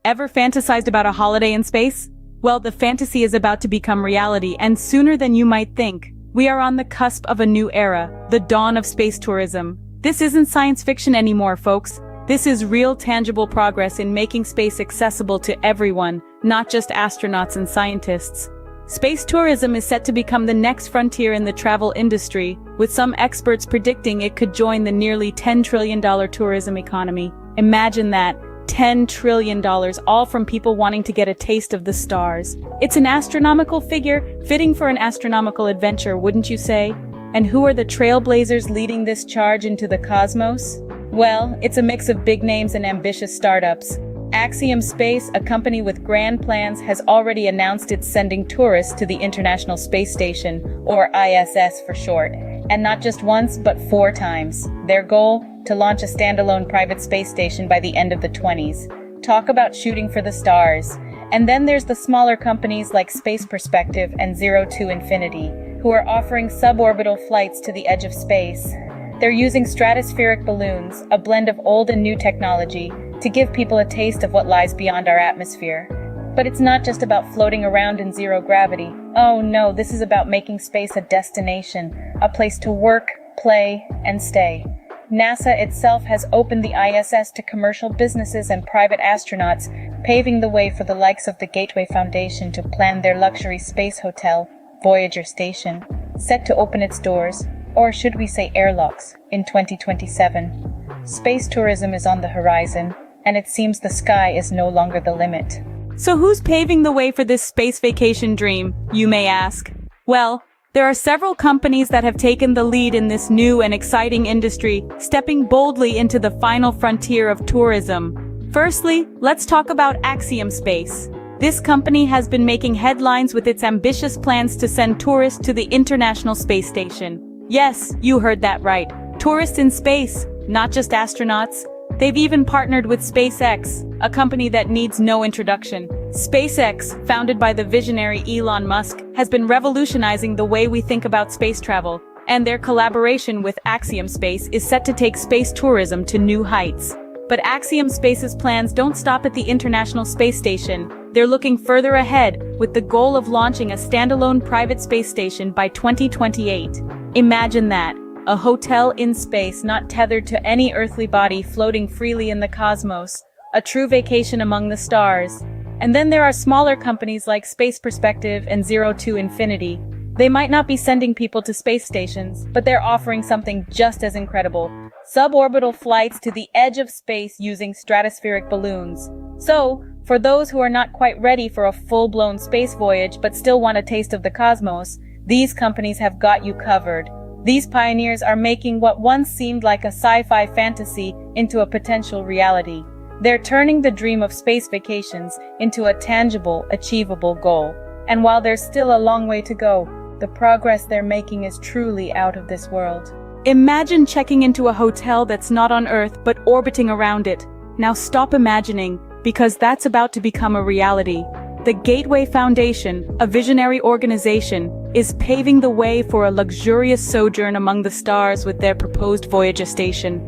Ever fantasized about a holiday in space? Well, the fantasy is about to become reality, and sooner than you might think. We are on the cusp of a new era, the dawn of space tourism. This isn't science fiction anymore, folks. This is real tangible progress in making space accessible to everyone, not just astronauts and scientists. Space tourism is set to become the next frontier in the travel industry, with some experts predicting it could join the nearly $10 trillion tourism economy. Imagine that, $10 trillion, all from people wanting to get a taste of the stars. It's an astronomical figure, fitting for an astronomical adventure, wouldn't you say? And who are the trailblazers leading this charge into the cosmos? Well, it's a mix of big names and ambitious startups. Axiom Space, a company with grand plans, has already announced it's sending tourists to the International Space Station, or ISS for short. And not just once, but 4 times. Their goal? To launch a standalone private space station by the end of the 20s. Talk about shooting for the stars. And then there's the smaller companies like Space Perspective and 02 Infinity, who are offering suborbital flights to the edge of space. They're using stratospheric balloons, a blend of old and new technology, to give people a taste of what lies beyond our atmosphere. But it's not just about floating around in zero gravity. Oh no, this is about making space a destination, a place to work, play, and stay. NASA itself has opened the ISS to commercial businesses and private astronauts, paving the way for the likes of the Gateway Foundation to plan their luxury space hotel, Voyager Station, set to open its doors, or should we say airlocks, in 2027. Space tourism is on the horizon, and it seems the sky is no longer the limit. So who's paving the way for this space vacation dream, you may ask? Well, there are several companies that have taken the lead in this new and exciting industry, stepping boldly into the final frontier of tourism. Firstly, let's talk about Axiom Space. This company has been making headlines with its ambitious plans to send tourists to the International Space Station. Yes, you heard that right. Tourists in space, not just astronauts. They've even partnered with SpaceX, a company that needs no introduction. SpaceX, founded by the visionary Elon Musk, has been revolutionizing the way we think about space travel, and their collaboration with Axiom Space is set to take space tourism to new heights. But Axiom Space's plans don't stop at the International Space Station. They're looking further ahead, with the goal of launching a standalone private space station by 2028. Imagine that. A hotel in space, not tethered to any earthly body, floating freely in the cosmos. A true vacation among the stars. And then there are smaller companies like Space Perspective and 02 Infinity. They might not be sending people to space stations, but they're offering something just as incredible. Suborbital flights to the edge of space using stratospheric balloons. So, for those who are not quite ready for a full-blown space voyage but still want a taste of the cosmos, these companies have got you covered. These pioneers are making what once seemed like a sci-fi fantasy into a potential reality. They're turning the dream of space vacations into a tangible, achievable goal. And while there's still a long way to go, the progress they're making is truly out of this world. Imagine checking into a hotel that's not on Earth but orbiting around it. Now stop imagining, because that's about to become a reality. The Gateway Foundation, a visionary organization, is paving the way for a luxurious sojourn among the stars with their proposed Voyager Station.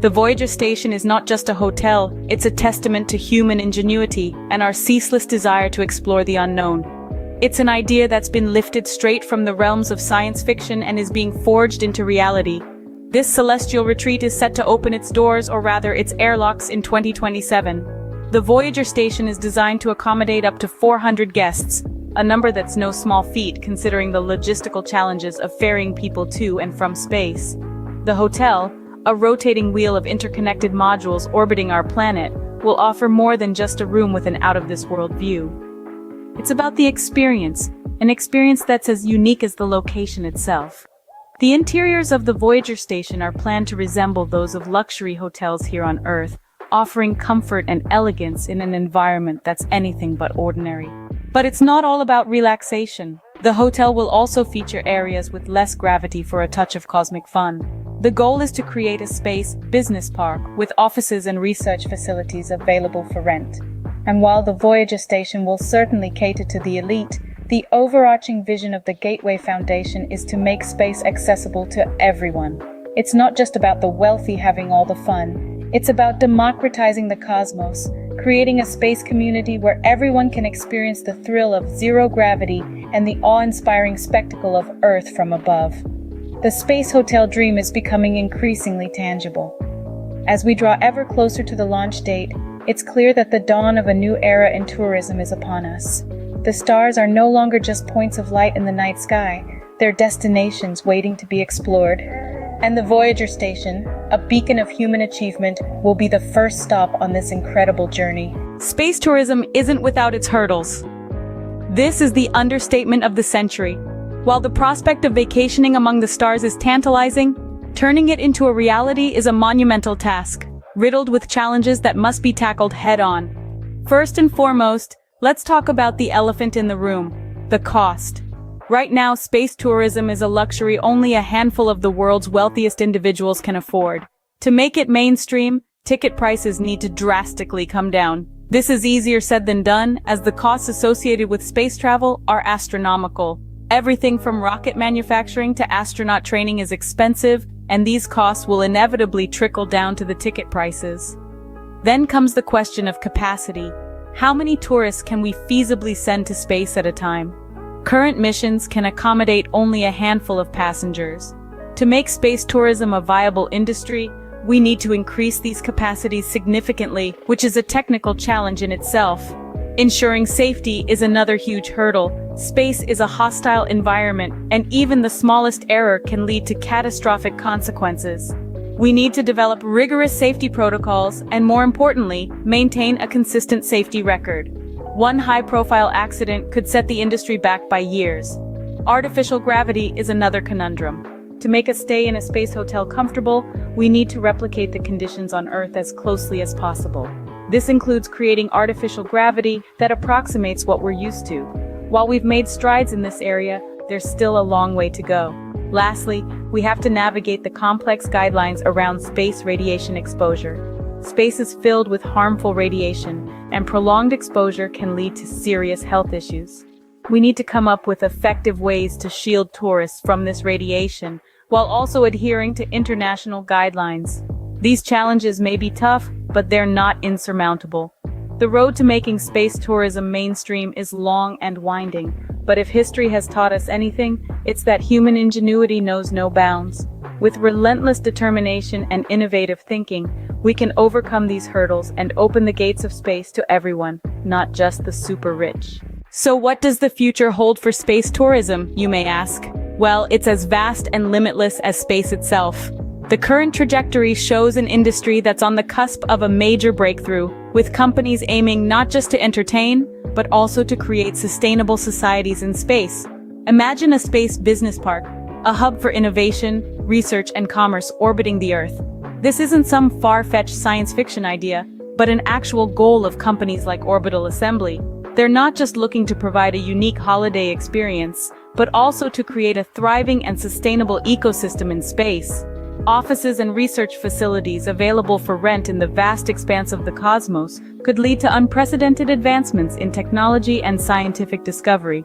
The Voyager Station is not just a hotel, it's a testament to human ingenuity and our ceaseless desire to explore the unknown. It's an idea that's been lifted straight from the realms of science fiction and is being forged into reality. This celestial retreat is set to open its doors, or rather its airlocks, in 2027. The Voyager Station is designed to accommodate up to 400 guests, a number that's no small feat considering the logistical challenges of ferrying people to and from space. The hotel, a rotating wheel of interconnected modules orbiting our planet, will offer more than just a room with an out-of-this-world view. It's about the experience, an experience that's as unique as the location itself. The interiors of the Voyager Station are planned to resemble those of luxury hotels here on Earth, offering comfort and elegance in an environment that's anything but ordinary. But it's not all about relaxation. The hotel will also feature areas with less gravity for a touch of cosmic fun. The goal is to create a space business park with offices and research facilities available for rent. And while the Voyager Station will certainly cater to the elite, the overarching vision of the Gateway Foundation is to make space accessible to everyone. It's not just about the wealthy having all the fun. It's about democratizing the cosmos, creating a space community where everyone can experience the thrill of zero gravity and the awe-inspiring spectacle of Earth from above. The space hotel dream is becoming increasingly tangible. As we draw ever closer to the launch date, it's clear that the dawn of a new era in tourism is upon us. The stars are no longer just points of light in the night sky, they're destinations waiting to be explored. And the Voyager station, a beacon of human achievement, will be the first stop on this incredible journey. Space tourism isn't without its hurdles. This is the understatement of the century. While the prospect of vacationing among the stars is tantalizing, turning it into a reality is a monumental task, riddled with challenges that must be tackled head-on. First and foremost, let's talk about the elephant in the room, the cost. Right now, space tourism is a luxury only a handful of the world's wealthiest individuals can afford. To make it mainstream, ticket prices need to drastically come down. This is easier said than done, as the costs associated with space travel are astronomical. Everything from rocket manufacturing to astronaut training is expensive, and these costs will inevitably trickle down to the ticket prices. Then comes the question of capacity. How many tourists can we feasibly send to space at a time? Current missions can accommodate only a handful of passengers. To make space tourism a viable industry, we need to increase these capacities significantly, which is a technical challenge in itself. Ensuring safety is another huge hurdle. Space is a hostile environment, and even the smallest error can lead to catastrophic consequences. We need to develop rigorous safety protocols and, more importantly, maintain a consistent safety record. One high-profile accident could set the industry back by years. Artificial gravity is another conundrum. To make a stay in a space hotel comfortable, we need to replicate the conditions on Earth as closely as possible. This includes creating artificial gravity that approximates what we're used to. While we've made strides in this area, there's still a long way to go. Lastly, we have to navigate the complex guidelines around space radiation exposure. Space is filled with harmful radiation, and prolonged exposure can lead to serious health issues. We need to come up with effective ways to shield tourists from this radiation, while also adhering to international guidelines. These challenges may be tough, but they're not insurmountable. The road to making space tourism mainstream is long and winding, but if history has taught us anything, it's that human ingenuity knows no bounds. With relentless determination and innovative thinking, we can overcome these hurdles and open the gates of space to everyone, not just the super rich. So what does the future hold for space tourism, you may ask? Well, it's as vast and limitless as space itself. The current trajectory shows an industry that's on the cusp of a major breakthrough, with companies aiming not just to entertain, but also to create sustainable societies in space. Imagine a space business park, a hub for innovation, research, and commerce orbiting the Earth. This isn't some far-fetched science fiction idea, but an actual goal of companies like Orbital Assembly. They're not just looking to provide a unique holiday experience, but also to create a thriving and sustainable ecosystem in space. Offices and research facilities available for rent in the vast expanse of the cosmos could lead to unprecedented advancements in technology and scientific discovery.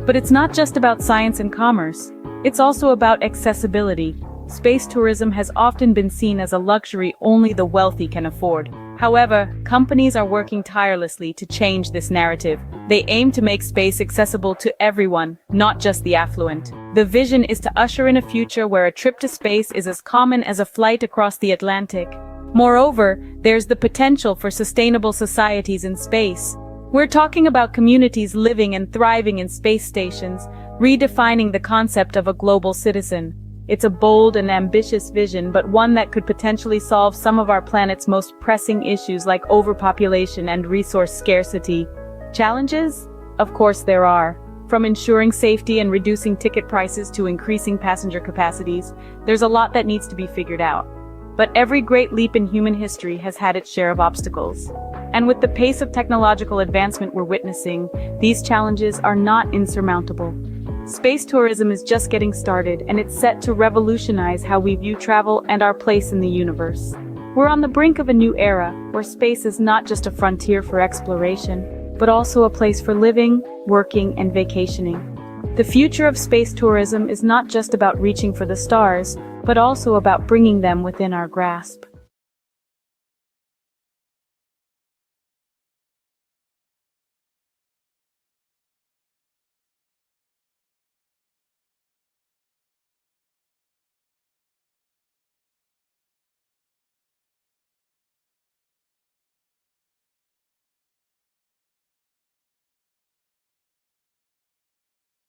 But it's not just about science and commerce. It's also about accessibility. Space tourism has often been seen as a luxury only the wealthy can afford. However, companies are working tirelessly to change this narrative. They aim to make space accessible to everyone, not just the affluent. The vision is to usher in a future where a trip to space is as common as a flight across the Atlantic. Moreover, there's the potential for sustainable societies in space. We're talking about communities living and thriving in space stations, redefining the concept of a global citizen. It's a bold and ambitious vision, but one that could potentially solve some of our planet's most pressing issues like overpopulation and resource scarcity. Challenges? Of course there are. From ensuring safety and reducing ticket prices to increasing passenger capacities, there's a lot that needs to be figured out. But every great leap in human history has had its share of obstacles. And with the pace of technological advancement we're witnessing, these challenges are not insurmountable. Space tourism is just getting started, and it's set to revolutionize how we view travel and our place in the universe. We're on the brink of a new era, where space is not just a frontier for exploration, but also a place for living, working, and vacationing. The future of space tourism is not just about reaching for the stars, but also about bringing them within our grasp.